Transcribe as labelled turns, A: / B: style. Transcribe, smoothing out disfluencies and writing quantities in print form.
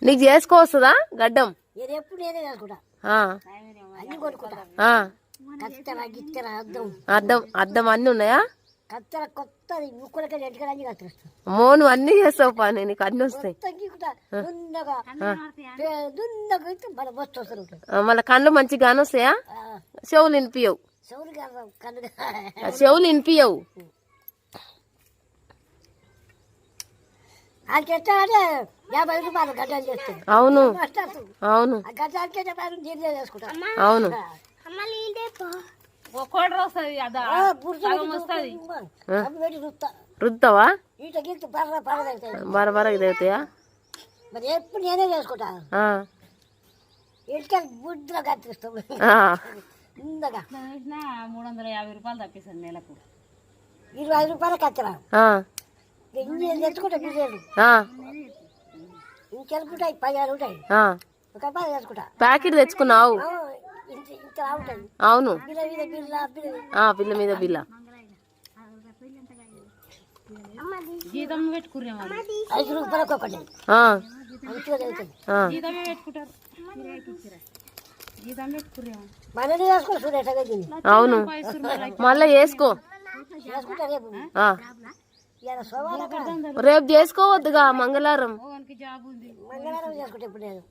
A: నీకు చేసుకోవస్తుందా గడ్డం?
B: ఎప్పుడు నేనే చేసుకుంటా, అన్ని కొనుక్కుంటా. కత్తెర గిత్తెర
A: అద్దం అద్దం అన్ని ఉన్నాయా?
B: కత్తెర కొత్తది ముక్కులకి ఎంటికలు అన్ని కత్తిరిస్తా.
A: మోను అన్ని చేస్తావు పని, నీకు అన్ని వస్తాయి. మళ్ళీ కళ్ళు మంచిగా కానొస్తాయా? చెవులు వినిపించవు, చెవులు వినిపించవు. అవును అవును అవును. రుద్దావా? బరబరగా దిగుతాయా?
B: మరి ఎప్పుడు నేనే చేసుకుంటా. ఇంటికి బుద్ధిలో కత్తిరిస్తాం.
C: 350 రూపాయలు తప్పిస్తాను నెలకు.
B: 25 రూపాయలు కత్తెరా తెచ్చుకుంటా. బిర్యానీ ఇంకెళ్ళుకుంటాయి, 10 ఉంటాయి. ఒక 10 తెచ్చుకుంటా.
A: ప్యాకెట్ తెచ్చుకున్నావు?
B: ఇంత ఉంటాయి.
A: అవును,
C: పిల్ల
A: మీద బిల్ల.
C: జీతం పెట్టుకున్నాం
B: 5 రూపాయలకు ఒకటి
C: జీతమే పెట్టుకుంటారు.
B: మనని వేసుకో చూడేటగా.
A: అవును, మళ్ళా వేసుకో.
B: వేసుకుంటా రేపు.
A: రేపు చేసుకోవద్దుగా, మంగళవారం.
B: మంగళవారం చేసుకుంటా ఇప్పుడు నేను.